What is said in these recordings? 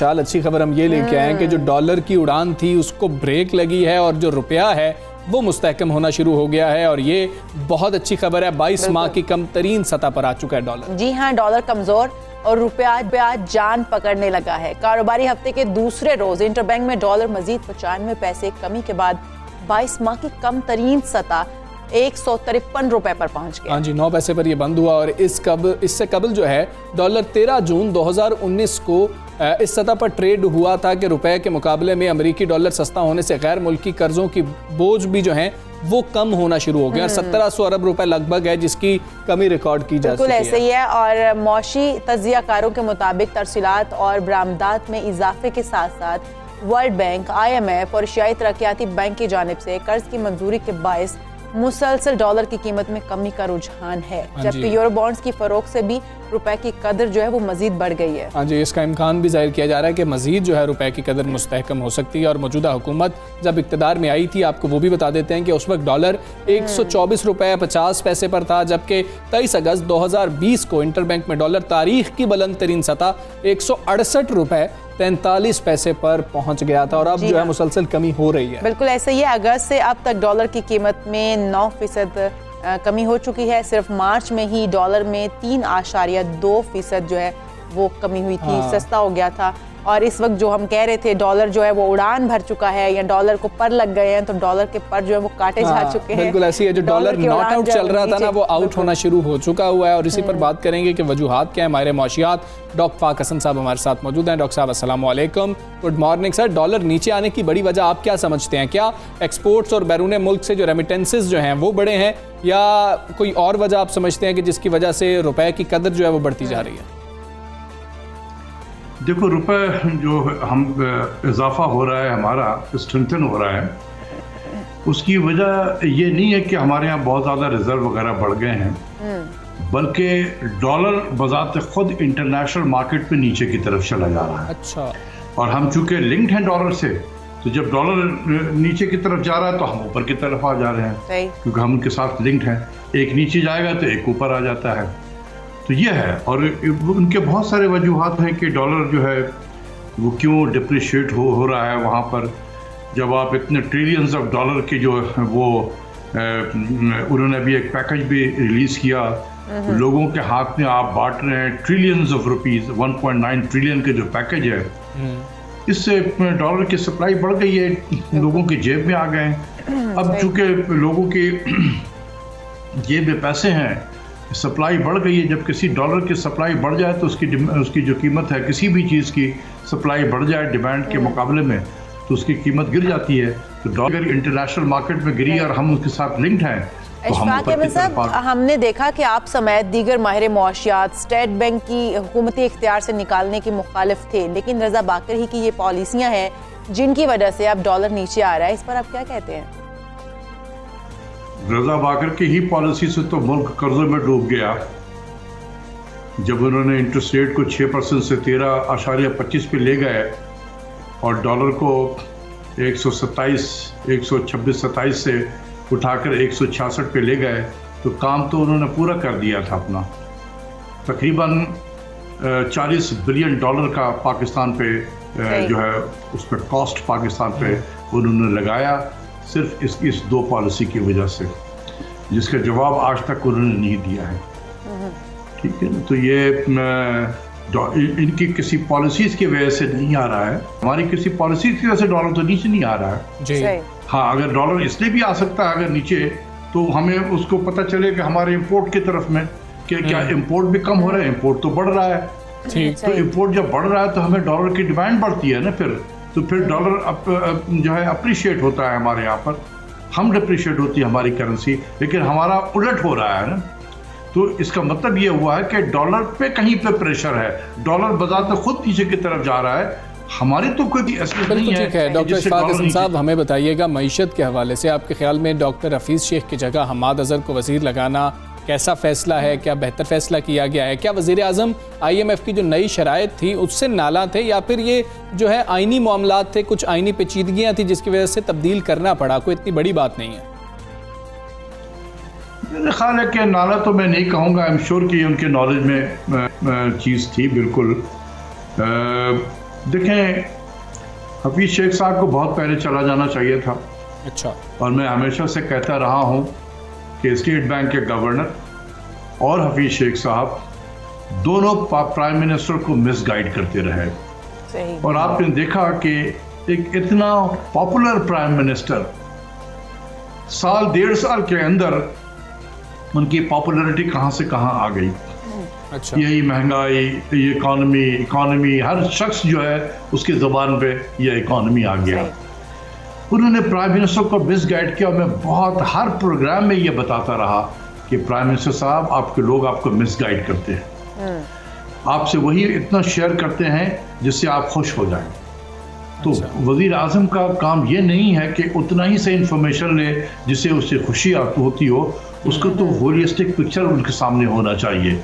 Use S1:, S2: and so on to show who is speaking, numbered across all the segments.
S1: विशाल, अच्छी खबर हम ये लेके आए हैं कि जो डॉलर की उड़ान थी उसको ब्रेक लगी है और जो रुपया है वो मुस्तहकम होना शुरू हो गया है और ये बहुत अच्छी खबर है। 22 माह की कम तरीन सतह पर आ चुका है डॉलर।
S2: जी हाँ, डॉलर कमजोर और रुपया जान पकड़ने लगा है। कारोबारी हफ्ते के दूसरे रोज इंटरबैंक में डॉलर मजीद 95 पैसे कमी के बाद 22 माह की कम तरीन सतह 153 रुपए पर पहुंच गया।
S1: हाँ जी, 9 पैसे पर ये बंद हुआ और इससे कबल जो है डॉलर 13 जून 2019 को इस सतह पर ट्रेड हुआ था कि रुपए के मुकाबले में अमेरिकी डॉलर सस्ता होने से गैर मुल्की कर्जों की बोझ भी जो है वो कम होना शुरू हो गया। 1700 अरब रुपए लगभग है जिसकी कमी रिकॉर्ड की जा चुकी है।
S2: ऐसे ही है और मौशी तज्जियाकारों के मुताबिक तरसीलात और बरामदात में इजाफे के साथ साथ वर्ल्ड बैंक, IMF और एशियाई तरक्याती बैंक की जानिब से कर्ज की मंजूरी के बायस मुसलसल डॉलर की कीमत में कमी का रुझान है, जबकि यूरो बॉन्ड्स की फरोख से भी रुपए की कदर जो है वो मजीद बढ़ गई है।
S1: हाँ जी, इसका इम्कान भी जाहिर किया जा रहा है कि मजीद जो है रुपए की कदर मुस्तहकम हो सकती है। और मौजूदा हुकूमत जब इक़्तिदार में आई थी, आपको वो भी बता देते हैं कि उस वक्त डॉलर 124 रुपये 50 पैसे पर था, जबकि 23 अगस्त 2020 को इंटरबैंक में डॉलर तारीख की बुलंद तरीन सतह 168 रुपये 43 पैसे पर पहुंच गया था और अब जो है मुसलसल कमी हो रही है।
S2: बिल्कुल ऐसे ही, अगस्त से अब तक डॉलर की कीमत में 9% कमी हो चुकी है। सिर्फ मार्च में ही डॉलर में 3.2% जो है वो कमी हुई थी, सस्ता हो गया था। और इस वक्त जो हम कह रहे थे डॉलर जो है वो उड़ान भर चुका है या डॉलर को पर लग गए हैं, तो डॉलर के पर जो है वो काटे जा चुके हैं।
S1: बिल्कुल ऐसी है, जो डॉलर नॉट आउट चल रहा था ना वो आउट होना शुरू हो चुका हुआ है। और इसी पर बात करेंगे कि वजूहात क्या है। हमारे मौशियात डॉक्टर फाक हसन साहब हमारे साथ मौजूद हैं। डॉक्टर साहब अस्सलाम वालेकुम, गुड मॉर्निंग सर। डॉलर नीचे आने की बड़ी वजह आप क्या समझते हैं? क्या एक्सपोर्ट्स और बैरून मुल्क से जो रेमिटेंसेस जो हैं वो बढ़े हैं या कोई और वजह आप समझते हैं कि जिसकी वजह से रुपए की कदर जो है वो बढ़ती जा रही है?
S3: देखो, रुपए जो हम इजाफा हो रहा है, हमारा स्ट्रेंथन हो रहा है, उसकी वजह ये नहीं है कि हमारे यहाँ बहुत ज़्यादा रिजर्व वगैरह बढ़ गए हैं, बल्कि डॉलर बजात खुद इंटरनेशनल मार्केट पे नीचे की तरफ चला जा रहा है।
S1: अच्छा।
S3: और हम चूँकि लिंक्ड हैं डॉलर से, तो जब डॉलर नीचे की तरफ जा रहा है तो हम ऊपर की तरफ आ जा रहे हैं, क्योंकि हम उनके साथ लिंक्ड हैं। एक नीचे जाएगा तो एक ऊपर आ जाता है, तो ये है। और उनके बहुत सारे वजूहात हैं कि डॉलर जो है वो क्यों डिप्रिशिएट हो रहा है वहाँ पर। जब आप इतने ट्रिलियंस ऑफ डॉलर के जो वो उन्होंने अभी एक पैकेज भी रिलीज़ किया, लोगों के हाथ में आप बांट रहे हैं ट्रिलियंस ऑफ रुपीज़, 1.9 ट्रिलियन के जो पैकेज है, इससे डॉलर की सप्लाई बढ़ गई है, लोगों की जेब में आ गए। अब चूँकि लोगों की जेब में पैसे हैं, सप्लाई बढ़ गई है। जब किसी डॉलर की सप्लाई बढ़ जाए तो उसकी जो कीमत है, किसी भी चीज़ की सप्लाई बढ़ जाए डिमांड के मुकाबले में, तो उसकी कीमत गिर जाती है। तो डॉलर इंटरनेशनल मार्केट में गिरी और हम उसके साथ लिंक्ड हैं, तो हम ऊपर की तरफ
S2: हमने देखा कि आप समेत दीगर माहिर मुआशियात स्टेट बैंक की हुकूमती इख्तियार से निकालने के मुखालिफ थे, लेकिन रजा बाकर ही की ये पॉलिसियाँ हैं जिनकी वजह से अब डॉलर नीचे आ रहा है। इस पर आप क्या कहते हैं?
S3: रजा बाकर की ही पॉलिसी से तो मुल्क कर्जों में डूब गया। जब उन्होंने इंटरेस्ट रेट को 6% से 13.25 पे ले गए और डॉलर को 126-27 से उठाकर 166 पे ले गए, तो काम तो उन्होंने पूरा कर दिया था अपना। तकरीबन 40 बिलियन डॉलर का पाकिस्तान पे जो है उस पर कॉस्ट पाकिस्तान पे उन्होंने लगाया, सिर्फ इस दो पॉलिसी की वजह से, जिसका जवाब आज तक उन्होंने नहीं दिया है। ठीक है ना, तो ये इनकी किसी पॉलिसीज की वजह से नहीं आ रहा है, हमारी किसी पॉलिसीज की वजह से डॉलर तो नीचे नहीं आ रहा है
S1: जी।
S3: हाँ, अगर डॉलर इसलिए भी आ सकता है अगर नीचे, तो हमें उसको पता चले कि हमारे इंपोर्ट की तरफ में कि क्या इंपोर्ट भी कम हो रहा है, इंपोर्ट तो बढ़ रहा है। तो इंपोर्ट जब बढ़ रहा है तो हमें डॉलर की डिमांड बढ़ती है ना, फिर डॉलर जो है अप्रिशिएट होता है हमारे यहाँ पर, हम डिप्रिशिएट होती है हमारी करेंसी, लेकिन हमारा उलट हो रहा है ना। तो इसका मतलब ये हुआ है कि डॉलर पे कहीं पे प्रेशर है, डॉलर बाजार खुद नीचे की तरफ जा रहा है, हमारी तो कोई असर नहीं है।
S1: ठीक है डॉक्टर फाक हसन साहब, हमें बताइएगा मईशत के हवाले से आपके ख्याल में डॉक्टर हफीज़ शेख की जगह हमाद अजहर को वज़ीर लगाना कैसा फ़ैसला है? क्या बेहतर फ़ैसला किया गया है? क्या वज़ीर आज़म IMF की जो नई शराइत थी उससे नाला थे, या फिर ये जो है आइनी मामलात थे, कुछ आइनी पेचीदगियाँ थी जिसकी वजह से तब्दील करना पड़ा? कोई इतनी बड़ी बात नहीं है।
S3: मेरा ख्याल है कि नाला तो मैं नहीं कहूँगा, आई एम श्योर कि उनके नॉलेज में चीज़ थी बिल्कुल। देखें, हफीज़ शेख साहब को बहुत पहले चला जाना चाहिए था।
S1: अच्छा।
S3: और मैं हमेशा से कहता रहा हूँ कि स्टेट बैंक के गवर्नर और हफीज़ शेख साहब दोनों प्राइम मिनिस्टर को मिसगाइड करते रहे।
S2: सही।
S3: और आपने देखा कि एक इतना पॉपुलर प्राइम मिनिस्टर साल 1.5 साल के अंदर उनकी पॉपुलैरिटी कहाँ से कहाँ आ गई।
S1: अच्छा।
S3: यही महंगाई, ये इकॉनमी हर शख्स जो है उसकी ज़बान पे ये इकॉनमी आ गया। उन्होंने प्राइम मिनिस्टर को मिसगाइड किया। मैं बहुत हर प्रोग्राम में ये बताता रहा कि प्राइम मिनिस्टर साहब, आपके लोग आपको मिसगाइड करते हैं, आपसे वही इतना शेयर करते हैं जिससे आप खुश हो जाएं। तो वज़ीर आज़म का काम ये नहीं है कि उतना ही से इंफॉर्मेशन ले जिससे उससे खुशी होती हो, उसको तो होलिस्टिक पिक्चर उनके सामने होना चाहिए।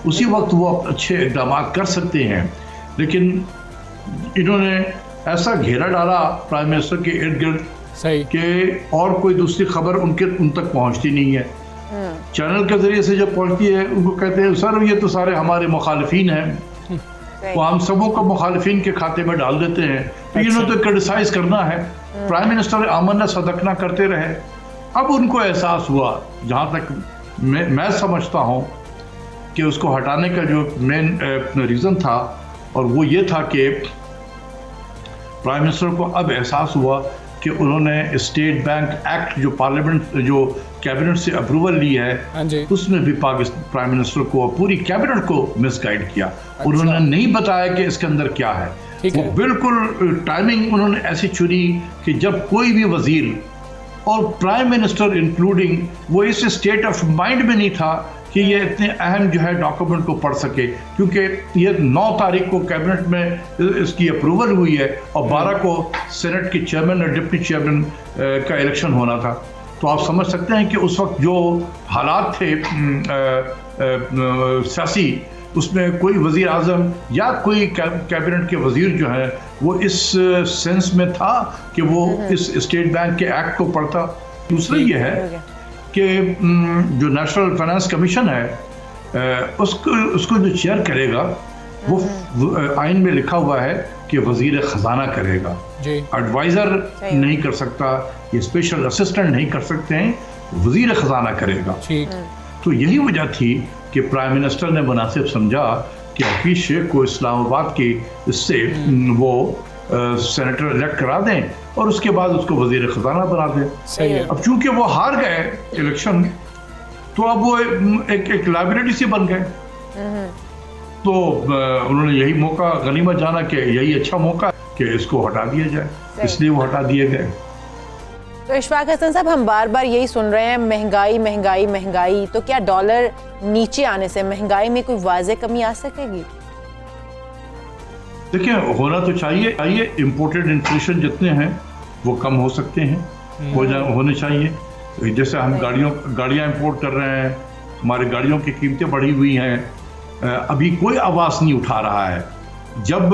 S3: उसी वक्त वो अच्छे इक़दाम कर सकते हैं, लेकिन इन्होंने ऐसा घेरा डाला प्राइम मिनिस्टर के इर्द गिर्द कि और कोई दूसरी खबर उन तक पहुंचती नहीं है। चैनल के ज़रिए से जब पहुंचती है, उनको कहते हैं सर ये तो सारे हमारे मुखालिफिन हैं, वो हम सबों को मुखालिफिन के खाते में डाल देते हैं। तो इन्होंने तो क्रिटिसाइज करना है। प्राइम मिनिस्टर आमना सदकना करते रहे। अब उनको एहसास हुआ, जहाँ तक मैं समझता हूँ, कि उसको हटाने का जो मेन रीज़न था, और वो ये था कि प्राइम मिनिस्टर को अब एहसास हुआ कि उन्होंने स्टेट बैंक एक्ट जो पार्लियामेंट जो कैबिनेट से अप्रूवल ली है, उसमें भी प्राइम मिनिस्टर को और पूरी कैबिनेट को मिसगाइड किया। अच्छा। उन्होंने नहीं बताया कि इसके अंदर क्या है। वो बिल्कुल टाइमिंग उन्होंने ऐसी चुनी कि जब कोई भी वजीर और प्राइम मिनिस्टर इंक्लूडिंग वो इस स्टेट ऑफ माइंड में नहीं था कि ये इतने अहम जो है डॉक्यूमेंट को पढ़ सके, क्योंकि ये 9 तारीख को कैबिनेट में इसकी अप्रूवल हुई है और 12 को सेनेट के चेयरमैन और डिप्टी चेयरमैन का इलेक्शन होना था। तो आप समझ सकते हैं कि उस वक्त जो हालात थे सियासी, उसमें कोई वज़ीर आज़म या कोई कैबिनेट के वज़ीर जो है वो इस सेंस में था कि वो इस स्टेट बैंक के एक्ट को पढ़ता। दूसरा ये है कि जो नेशनल फाइनेंस कमीशन है, उसको जो चेयर करेगा वो आइन में लिखा हुआ है कि वज़ीर ख़जाना करेगा। एडवाइज़र नहीं कर सकता, ये स्पेशल असिस्टेंट नहीं कर सकते हैं, वज़ीर ख़जाना करेगा। तो यही वजह थी कि प्राइम मिनिस्टर ने मुनासिब समझा कि हफीज़ शेख को इस्लामाबाद की इससे वो सेनेटर इलेक्ट करा दें और उसके बाद उसको वज़ीर ख़जाना बना दें।
S1: सही है।
S3: अब चूंकि वो हार गए इलेक्शन, तो अब वो एक लाइबिलिटी से बन गए। तो उन्होंने यही मौका गनीमत जाना कि यही अच्छा मौका कि इसको हटा दिया जाए, इसलिए वो हटा दिए गए।
S2: तो इशफाक हसन साहब, हम बार बार यही सुन रहे हैं, महंगाई महंगाई महंगाई। तो क्या डॉलर नीचे आने से महंगाई में कोई वाज़ेह कमी आ सकेगी?
S3: देखिए, होना तो चाहिए। इम्पोर्टेड इन्फ्लेशन जितने हैं वो कम हो सकते हैं, होने चाहिए। जैसे हम गाड़ियाँ इंपोर्ट कर रहे हैं, हमारी गाड़ियों की कीमतें बढ़ी हुई हैं, अभी कोई आवाज़ नहीं उठा रहा है। जब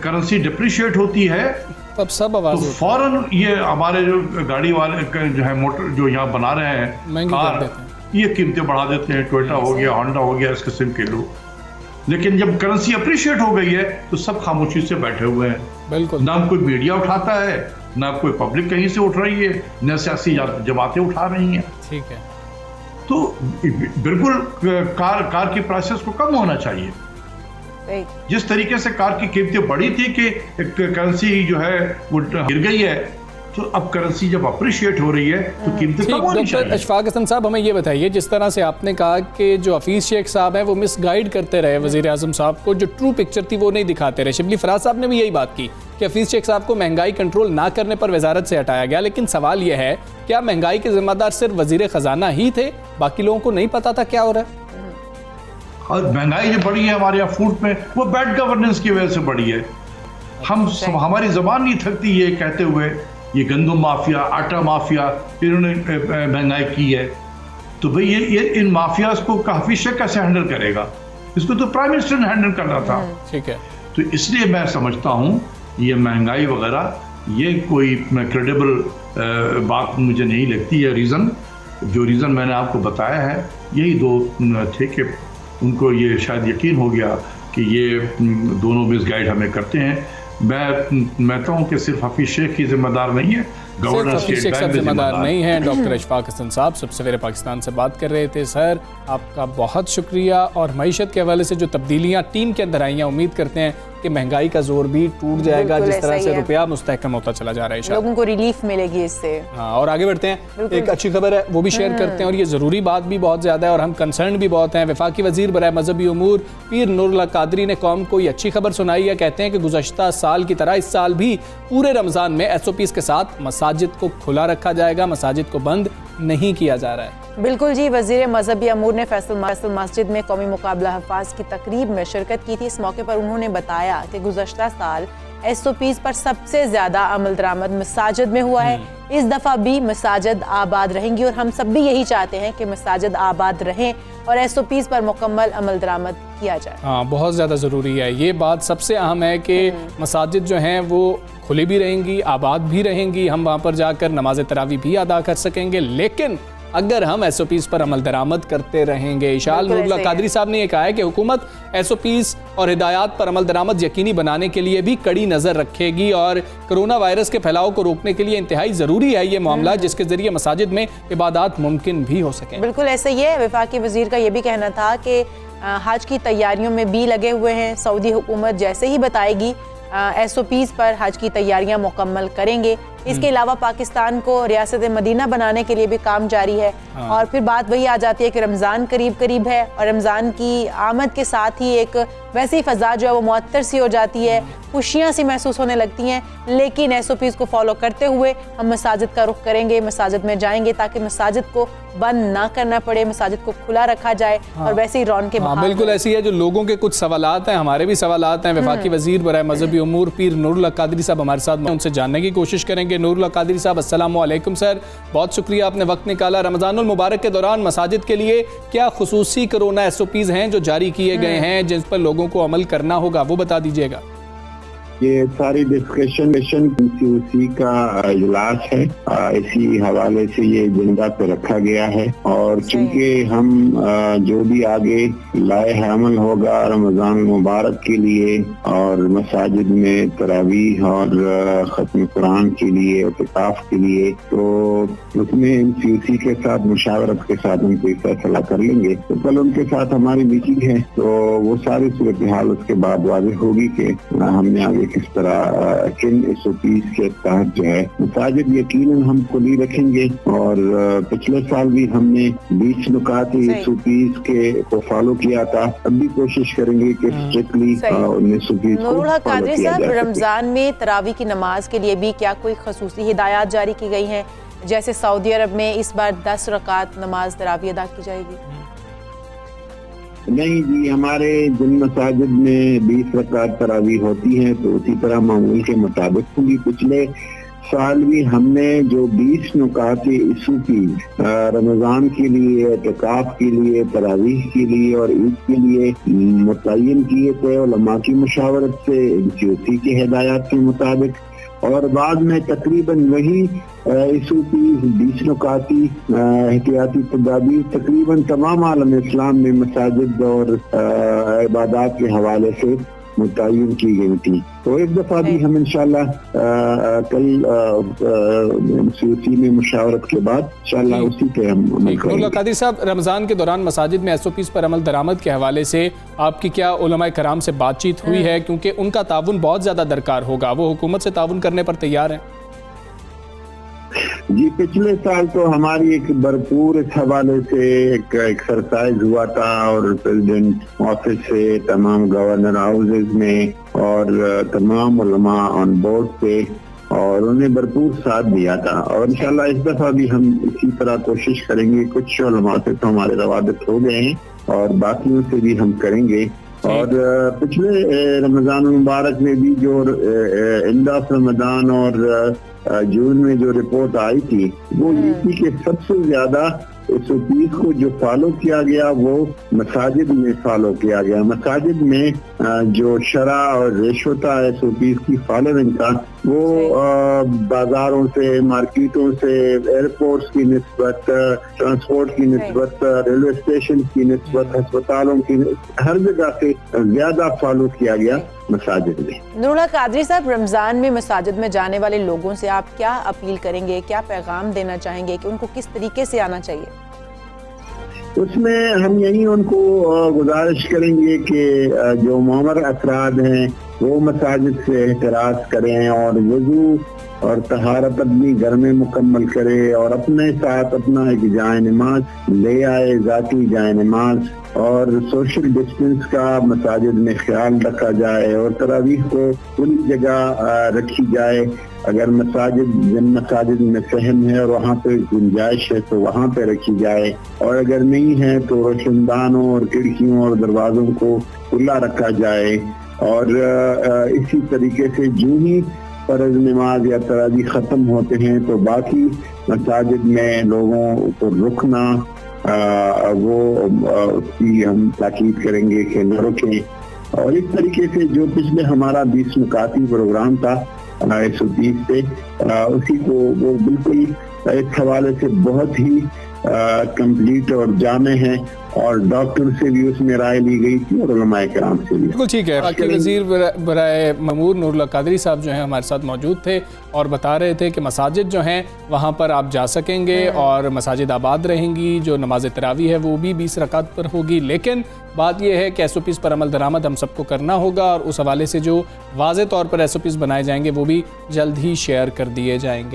S3: करेंसी डिप्रिशिएट होती है
S1: तब सब आवाज़
S3: तो फौरन ये हमारे जो गाड़ी वाले जो है मोटर जो यहाँ बना रहे हैं कार, ये कीमतें बढ़ा देते हैं। टोयोटा हो गया, होंडा हो गया, इस किस्म के लोग। लेकिन जब करेंसी अप्रिशिएट हो गई है तो सब खामोशी से बैठे हुए हैं। बिल्कुल। ना कोई मीडिया उठाता है, ना कोई पब्लिक कहीं से उठ रही है, न सियासी जमातें उठा रही हैं।
S1: ठीक है।
S3: तो बिल्कुल कार की प्राइसेस को कम होना चाहिए। जिस तरीके से कार की कीमतें बढ़ी थी कि करेंसी जो है वो गिर गई है, तो अब करेंसी जब अप्रिशिएट हो रही है तो कीमतें कम होनी चाहिए।
S1: डॉक्टर इशफाक हसन साहब, हमें ये बताइए, जिस तरह से आपने कहा कि जो हफीज़ शेख साहब हैं वो मिसगाइड करते रहे वज़ीर आज़म साहब को, जो ट्रू पिक्चर थी वो नहीं दिखाते रहे। शिबली फराज साहब ने भी यही बात की कि हफीज़ शेख साहब को महंगाई कंट्रोल ना करने पर वजारत से हटाया गया। लेकिन सवाल यह है, क्या महंगाई के जिम्मेदार सिर्फ वज़ीर ख़जाना ही थे? बाकी लोगों को नहीं पता था क्या हो रहा है?
S3: और महंगाई जो बढ़ी है हमारे यहाँ फूड में, वो बैड गवर्नेंस की वजह से बढ़ी है। हमारी ज़बान नहीं थकती ये कहते हुए ये गंदम माफिया, आटा माफिया, इन्होंने महंगाई की है। तो भाई ये इन माफियाज को हफीज़ शेख कैसे हैंडल करेगा? इसको तो प्राइम मिनिस्टर ने हैंडल करना था।
S1: ठीक है।
S3: तो इसलिए मैं समझता हूँ ये महंगाई वगैरह ये कोई क्रेडिबल बात मुझे नहीं लगती है। रीज़न मैंने आपको बताया है, यही दो थे कि उनको ये शायद यकीन हो गया कि ये दोनों मिसगाइड हमें करते हैं। मैं तो हूँ कि सिर्फ हफीज शेख की जिम्मेदार नहीं है, गवर्नर स्टेट बैंक
S1: जिम्मेदार नहीं है। डॉक्टर अशफाक हसन साहब सब सवेरे पाकिस्तान से बात कर रहे थे। सर आपका बहुत शुक्रिया। और मईशत के हवाले से जो तब्दीलियाँ टीम के अंदर आई हैं, उम्मीद करते हैं कि महंगाई का जोर भी टूट जाएगा जिस तरह से रुपया मुस्तहकम होता चला जा रहा है।
S2: लोगों को रिलीफ मिलेगी इससे।
S1: हाँ, और आगे बढ़ते हैं, एक अच्छी खबर है वो भी शेयर करते हैं, और ये ज़रूरी बात भी बहुत ज़्यादा है और हम कंसर्न भी बहुत हैं। वफाकी वज़ीर बराए मजहबी उमूर पीर नूरुल्लाह कादरी ने कौम को ये अच्छी खबर सुनाई है। कहते हैं कि गुज़श्ता साल की तरह इस साल भी पूरे रमज़ान में SOPs के साथ मसाजिद को खुला रखा जाएगा, मसाजिद को बंद नहीं किया जा रहा है।
S2: बिल्कुल जी, वज़ीर मजहबी अमूर ने फैसल मस्जिद में कौमी मुकाबला हफ़ाज की तकरीब में शिरकत की थी। इस मौके पर उन्होंने बताया कि गुज़श्ता साल SOPs पर सबसे ज़्यादा अमल दरामद मसाजिद में हुआ है। इस दफ़ा भी मसाजिद आबाद रहेंगी और हम सब भी यही चाहते हैं कि मसाजिद आबाद रहें और SOPs पर मुकम्मल अमल दरामद किया जाए।
S1: हाँ, बहुत ज़्यादा ज़रूरी है। ये बात सबसे अहम है कि मसाजिद जो हैं वो खुली भी रहेंगी, आबाद भी रहेंगी, हम वहाँ पर जाकर नमाज तरावी भी अदा कर सकेंगे। लेकिन अगर हम SOPs पर अमल दरामद करते रहेंगे, इशाल नूरुल्लाह कादरी साहब ने यह कहा है कि हुकूमत SOPs और हिदायत पर अमल दरामद यकीनी बनाने के लिए भी कड़ी नज़र रखेगी और कोरोना वायरस के फैलाव को रोकने के लिए इंतहाई ज़रूरी है ये मामला, जिसके ज़रिए मसाजिद में इबादत मुमकिन भी हो सके।
S2: बिल्कुल ऐसे ही है। वफाकी वज़ीर का ये भी कहना था कि हज की तैयारियों में भी लगे हुए हैं। सऊदी हुकूमत जैसे ही बताएगी SOPs पर हज की तैयारियां मुकम्मल करेंगे। इसके अलावा पाकिस्तान को रियासत मदीना बनाने के लिए भी काम जारी है। और फिर बात वही आ जाती है कि रमज़ान करीब करीब है और रमज़ान की आमद के साथ ही एक वैसी फ़ज़ा जो है वो मुअत्तर सी हो जाती है, खुशियाँ सी महसूस होने लगती हैं। लेकिन SOPs को फॉलो करते हुए हम मसाजिद का रुख करेंगे, मसाजिद में जाएंगे ताकि मसाजिद को बंद ना करना पड़े, मसाजिद को खुला रखा जाए और वैसे ही रौनकें बहाल।
S1: बिल्कुल ऐसी है। जो लोगों के कुछ सवालात हैं, हमारे भी सवालात हैं। वफाकी वज़ीर बराए मजहबी उमूर पीर नूरुल्लाह कादरी साहब हमारे साथ, उनसे जानने की कोशिश करेंगे। नूरुल्लाह कादरी साहब अस्सलाम वालेकुम सर, बहुत शुक्रिया आपने वक्त निकाला। रमज़ानुल मुबारक के दौरान मसाजिद के लिए क्या खुसूसी कोरोना SOPs हैं जो जारी किए गए हैं जिन पर लोगों को अमल करना होगा, वो बता दीजिएगा।
S4: ये सारी डिस्कशन उसी का इजलास है, इसी हवाले से ये एजेंडा पे रखा गया है। और चूंकि हम जो भी आगे लाए है अमल होगा रमजान मुबारक के लिए और मसाजिद में तरावीह और खत्म कुरान के लिए, इत्तिकाफ के लिए, तो उसमें MCUC के साथ मुशावरत के साथ हम कोई फैसला कर लेंगे। तो कल उनके साथ हमारी मीटिंग है, तो वो सारी सूरत हाल उसके बाद वाज़ेह होगी कि हमने आगे किस तरह किन SOPs के तहत जो है मसाजिद यकीनन हम खुली रखेंगे। और पिछले साल भी हमने 20 नुकात SOPs के को फॉलो किया था, अब भी कोशिश करेंगे कि स्ट्रिक्टली उन SOPs को फॉलो
S2: कादरी
S4: किया
S2: साहब,
S4: जा सके।
S2: रमजान में तरावी की नमाज के लिए भी क्या कोई खसूसी हिदायत जारी की गई हैं? जैसे सऊदी अरब में इस बार 10 रकात नमाज तरावी अदा की जाएगी।
S4: नहीं जी, हमारे जिन मसाजिद में 20 रकात तरावी होती हैं तो उसी तरह मामूल के मुताबिक होगी। पिछले साल भी हमने जो 20 नुकात SOPs रमजान के लिए, इत्तिकाफ के लिए, तरावीह के लिए और ईद के लिए मुतय्यन किए थे उलमा की मुशावरत से, MCUC की हिदायत के मुताबिक। और बाद में तकरीबन वही SOPs 20 नुकाती एहतियाती तदाबीर तकरीबन तमाम आलम इस्लाम में मसाजिद और इबादत के हवाले से मुतय्यन की गई थी। तो एक दफा भी हम इंशाल्लाह कल MCUC में मुशावरत के बाद इंशाल्लाह उसी पे हम अमल करेंगे।
S1: कादरी साहब, रमज़ान के दौरान मसाजिद में SOPs पर अमल दरामद के हवाले से आपकी क्या उलमाए कराम से बातचीत हुई है? क्योंकि उनका ताउन बहुत ज़्यादा दरकार होगा, वो हुकूमत से ताउन करने पर तैयार हैं।
S4: जी, पिछले साल तो हमारी एक भरपूर इस हवाले से एक एक्सरसाइज हुआ था और प्रेसिडेंट ऑफिस से तमाम गवर्नर हाउसेज में और तमाम उलमा ऑन बोर्ड पे, और उन्हें भरपूर साथ दिया था। और इंशाल्लाह इस दफा भी हम इसी तरह कोशिश करेंगे। कुछ उलमा से तो हमारे रवाबित हो गए हैं और बाकियों से भी हम करेंगे। और पिछले रमजान मुबारक में भी जो एंड ऑफ रमजान और जून में जो रिपोर्ट आई थी वो ये थी कि सबसे ज्यादा SOPs को जो फॉलो किया गया वो मसाजिद में फॉलो किया गया। मसाजिद में जो शरा और रिश्वता SOPs की फॉलोइंग था वो बाजारों से, मार्केटों से, एयरपोर्ट्स की निस्बत, ट्रांसपोर्ट की निस्बत, रेलवे स्टेशन की निस्बत, अस्पतालों की, हर जगह से ज्यादा फॉलो किया गया मसाजिद में।
S2: नूरुल्लाह कादरी साहब, रमजान में मसाजिद में जाने वाले लोगों से आप क्या अपील करेंगे, क्या पैगाम देना चाहेंगे कि उनको किस तरीके से आना चाहिए?
S4: उसमें हम यही उनको गुजारिश करेंगे कि जो मुअम्मर अफराद हैं वो मसाजिद से एहतराज करें और वजू और तहारत अपनी घर में मुकम्मल करे और अपने साथ अपना एक जाए नमाज ले आए, जाती जाए नमाज, और सोशल डिस्टेंस का मसाजिद में ख्याल रखा जाए और तरावीह को पूरी जगह रखी जाए। अगर जिन मसाजिद में सहन है और वहाँ पे गुंजाइश है तो वहाँ पे रखी जाए, और अगर नहीं है तो रोशनदानों और खिड़कियों और दरवाजों को खुला रखा जाए। और इसी तरीके से जो ही फर्ज नमाज या तरावीह खत्म होते हैं तो बाकी मसाजिद में लोगों को रुकना उसकी हम ताकीद करेंगे कि न रुकें। और इस तरीके से जो पिछले हमारा 20 नुकाती प्रोग्राम था 120 से, उसी को वो बिल्कुल इस हवाले से बहुत ही कंप्लीट और जामे हैं, और डॉक्टर से भी उसमें राय ली गई थी और उलमाए किराम से भी।
S1: बिल्कुल ठीक है। बाकी वज़ीर बराए ममूर नूरुल्लाह कादरी साहब जो हैं हमारे साथ मौजूद थे और बता रहे थे कि मसाजिद जो हैं वहाँ पर आप जा सकेंगे और मसाजिद आबाद रहेंगी। जो नमाज तरावी है वो भी 20 रकात पर होगी, लेकिन बात यह है कि SOPs पर अमल दरामद हम सबको करना होगा और उस हवाले से जो वाज़े तौर पर SOPs बनाए जाएंगे वो भी जल्द ही शेयर कर दिए जाएंगे।